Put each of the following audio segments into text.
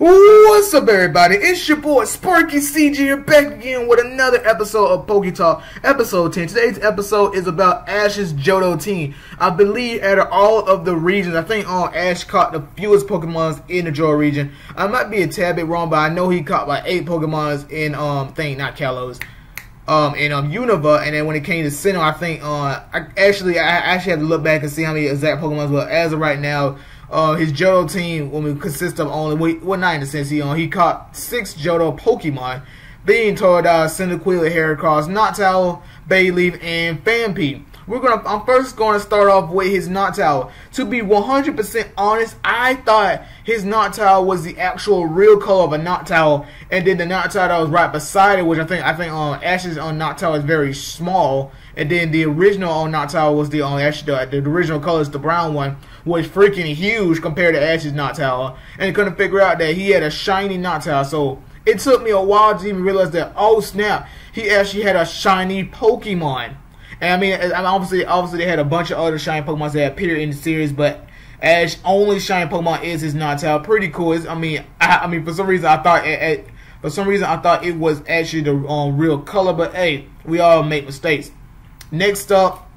What's up, everybody? It's your boy Sparky CG here, back again with another episode of Poke Talk, episode 10. Today's episode is about Ash's Johto team. I believe out of all of the regions, I think Ash caught the fewest Pokemons in the Johto region. I might be a tad bit wrong, but I know he caught like 8 Pokemons in not Kalos. In Unova, and then when it came to Sinnoh, I think I actually had to look back and see how many exact Pokemon. But as of right now, his Johto team consists of only not in a sense he caught 6 Johto Pokemon, being Totodile, Cyndaquil, Heracross, Noctowl, Bayleaf, and Phanpy. I'm first going to start off with his Noctowl. To be 100% honest, I thought his Noctowl was the actual real color of a Noctowl, and then the Noctowl that was right beside it, which I think Ash's Noctowl is very small, and then the original Noctowl was the original color is the brown one, was freaking huge compared to Ash's Noctowl, and I couldn't figure out that he had a shiny Noctowl. So it took me a while to even realize that, oh snap, he actually had a shiny Pokemon. And I mean, obviously they had a bunch of other shiny Pokemon that appeared in the series, but Ash only shiny Pokemon is his Noctowl. Pretty cool. I mean, for some reason I thought it was actually the real color, but hey, we all make mistakes. Next up,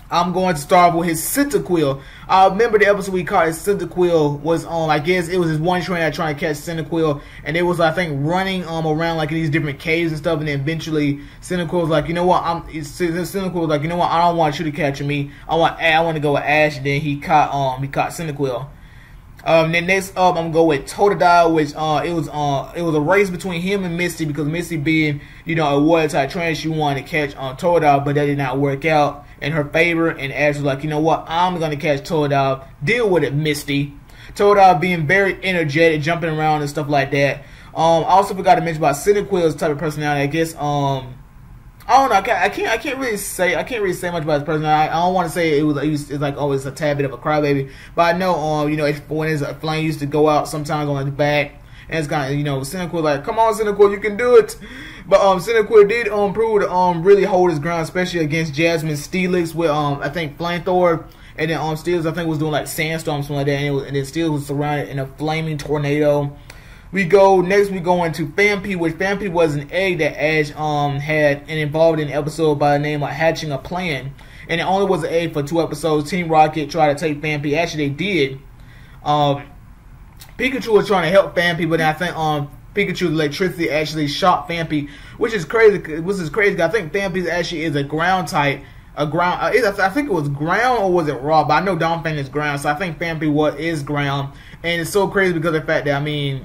I'm going to start with his Cyndaquil. I remember the episode we caught his Cyndaquil was I guess it was his one trainer that trying to catch Cyndaquil, and it was I think running around like in these different caves and stuff, and then eventually Cyndaquil was like, you know what, Cyndaquil was like, you know what, I don't want you to catch me. I want to go with Ash, and then he caught Cyndaquil. Then next up, I'm gonna go with Totodile, which it was a race between him and Misty, because Misty being a water type trainer, she wanted to catch Totodile, but that did not work out in her favor, and Ash was like, you know what, I'm gonna catch Totodile. Deal with it, Misty. Totodile being very energetic, jumping around and stuff like that. I also forgot to mention about Cyndaquil's type of personality. I guess I don't know. I can't really say much about his personality. I don't want to say it's like always a tad bit of a crybaby, but I know when his flame used to go out sometimes on his back, and it's kind of Cyndaquil like, come on Cyndaquil, you can do it. But Cyndaquil did prove to really hold his ground, especially against Jasmine Steelix with I think Flamethrower, and then Steelix I think was doing like Sandstorm, something like that, and then Steelix was surrounded in a flaming tornado. We go into Phanpy, which Phanpy was an egg that Ash had and involved in an episode by the name of Hatching a Plan, and it only was an egg for 2 episodes. Team Rocket tried to take Phanpy. Actually, they did. Pikachu was trying to help Phanpy, but I think Pikachu's electricity actually shot Phanpy, which is crazy. I think Phanpy actually is a ground type. I think it was ground, or was it raw? But I know Donphan is ground, so I think Phanpy is ground, and it's so crazy because of the fact that the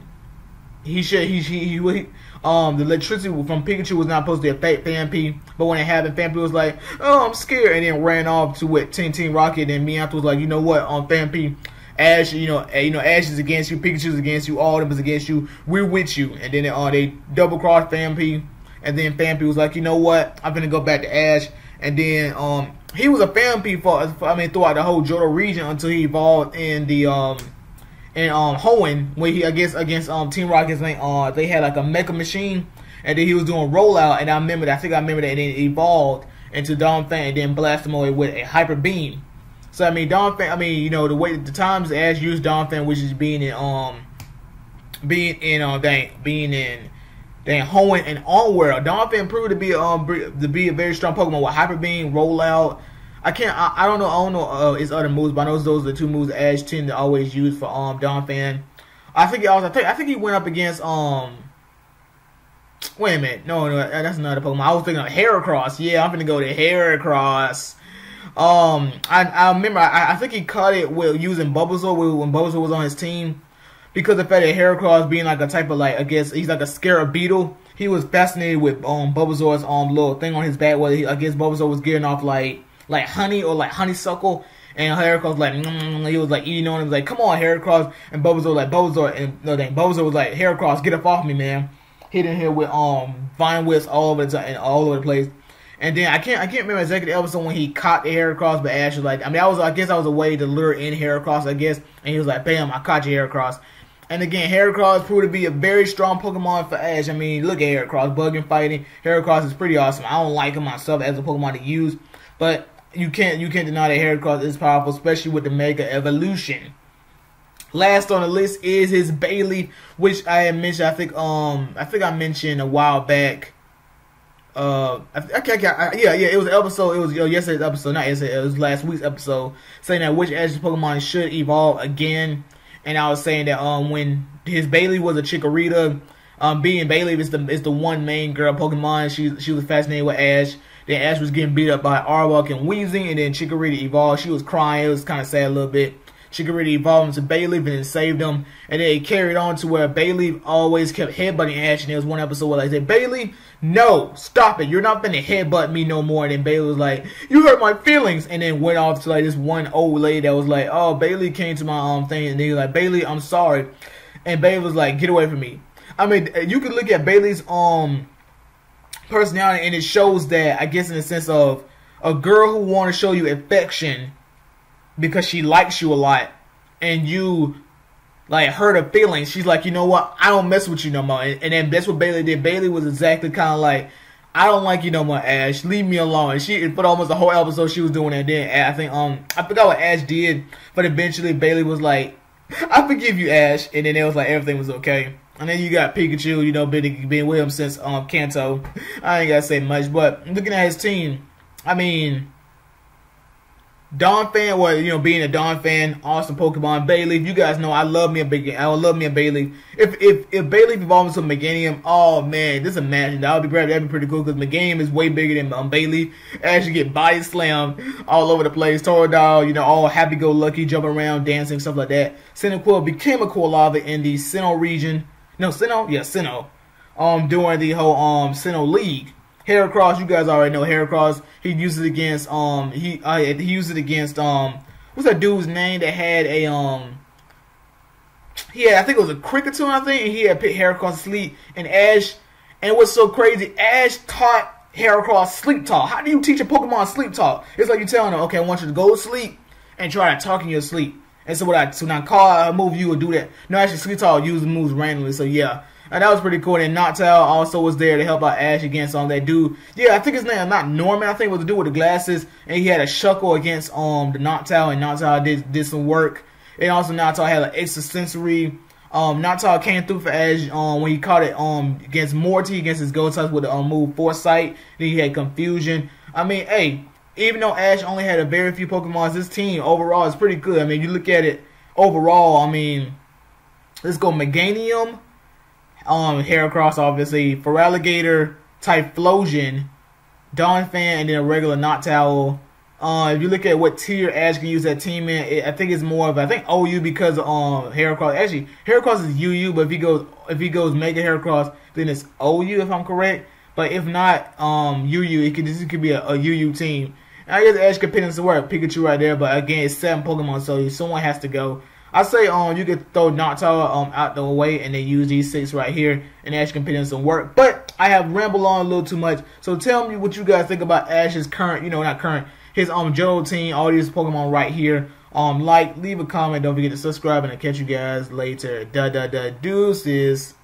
electricity from Pikachu was not supposed to affect Phanpy, but when it happened, Phanpy was like, "Oh, I'm scared," and then ran off to with Team Rocket. And Meowth was like, "You know what, Phanpy, Ash, Ash is against you, Pikachu's against you, all of them is against you. We're with you." And then they double crossed Phanpy, and then Phanpy was like, "You know what, I'm gonna go back to Ash." And then he was a Phanpy throughout the whole Johto region until he evolved in the Hoenn, where he against Team Rocket's they had like a mecha machine, and then he was doing rollout, and I remember that, and then it evolved into Donphan, and then blasted him away with a hyper beam. So Donphan, the way the times Ash used Donphan, which is being in Hoenn and Onworld, Donphan proved to be a very strong Pokemon with hyper beam, rollout. I don't know his other moves, but I know those are the 2 moves that Ash tend to always use for Donphan. I think he went up against wait a minute, no, that's another Pokemon. I was thinking of Heracross. Yeah, I'm gonna go to Heracross. I remember I think he caught it with using Bulbasaur when Bulbasaur was on his team, because the fact that Heracross being like a type of I guess he's like a scarab beetle. He was fascinated with Bulbasaur's little thing on his back, where I guess Bulbasaur was getting off like honey or like honeysuckle, and Heracross he was like eating on him, like, come on Heracross, and Bulbasaur was like, Heracross, get up off me, man. Hitting him with Vine Whips all over the place. And then I can't remember exactly the episode when he caught the Heracross, but Ash was like, I guess that was a way to lure in Heracross, I guess, and he was like, bam, I caught you, Heracross. And again, Heracross proved to be a very strong Pokemon for Ash. Look at Heracross, bugging, fighting. Heracross is pretty awesome. I don't like him myself as a Pokemon to use, but you can't deny that Heracross is powerful, especially with the Mega Evolution. Last on the list is his Bailey, which I had mentioned. I think I mentioned a while back. It was an episode. It was yesterday's episode, not yesterday. It was last week's episode, saying that which Ash's Pokemon should evolve again. And I was saying that when his Bailey was a Chikorita, being Bailey is the one main girl Pokemon. She was fascinated with Ash. Then Ash was getting beat up by Arbok and Weezing, and then Chikorita evolved. She was crying. It was kind of sad a little bit. Chikorita evolved into Bailey, and then saved him. And then it carried on to where Bailey always kept headbutting Ash. And there was one episode where I said, Bailey, no, stop it. You're not finna headbutt me no more. And then Bailey was like, you hurt my feelings. And then went off to like this one old lady that was like, oh, Bailey came to my thing. And they was like, Bailey, I'm sorry. And Bailey was like, get away from me. I mean, you can look at Bailey's personality, and it shows that, I guess in the sense of a girl who want to show you affection because she likes you a lot, and you like hurt her feelings. She's like, you know what, I don't mess with you no more. And then that's what Bailey did. Bailey was exactly kind of like, I don't like you no more, Ash. Leave me alone. And she, for almost the whole episode, she was doing that. Then I think I forgot what Ash did, but eventually Bailey was like, I forgive you, Ash. And then it was like everything was okay. And then you got Pikachu, you know, been with him since Kanto. I ain't gotta say much, but looking at his team, I mean, Dawn fan, well, you know, being a Dawn fan, awesome Pokemon. Bailey, you guys know I love me a Bailey. If Bailey evolves into Meganium, oh man, this imagine that would be great. That'd be pretty cool because Meganium is way bigger than Bailey. Actually get body slammed all over the place. Totodile, you know, all happy-go-lucky, jumping around, dancing, stuff like that. Cyndaquil became a Quilava in the Sinnoh region. No, Sinnoh? Yeah, Sinnoh. During the whole Sinnoh League. Heracross, you guys already know Heracross. He used it against he used it against what's that dude's name that had a I think it was a Cricketune, I think, and he had picked Heracross to sleep. And Ash, and what's so crazy, Ash taught Heracross sleep talk. How do you teach a Pokemon sleep talk? It's like you telling them, okay, I want you to go to sleep and try to talk in your sleep. And so when I call a move, you would do that. No, actually, sleep talk uses moves randomly. So yeah. And that was pretty cool. And Noctowl also was there to help out Ash against that dude. Yeah, I think his name, not Norman, I think it was the dude with the glasses. And he had a Shuckle against the Noctowl, and Noctowl did some work. And also Noctowl had an extra sensory. Noctowl came through for Ash when he caught it against Morty, against his Go Touch with the move Foresight. Then he had Confusion. I mean, hey, even though Ash only had a very few Pokemon, this team overall is pretty good. I mean, you look at it overall, I mean, let's go Meganium. Heracross, obviously, Feraligatr, Typhlosion, Donphan, and then a regular Noctowl. If you look at what tier Ash can use that team in, I think it's more of OU because of Heracross. Actually, Heracross is UU, but if he goes Mega Heracross, then it's OU if I'm correct. But if not UU, this could be a UU team. And I guess Ash could pin in some work. Pikachu right there, but again, it's 7 Pokemon, so someone has to go. I say you could throw Noctowl out the way and then use these 6 right here, and Ash can put in some work. But I have rambled on a little too much, so tell me what you guys think about Ash's current, not current, his Johto team, all these Pokemon right here. Leave a comment, don't forget to subscribe, and I'll catch you guys later. Deuces.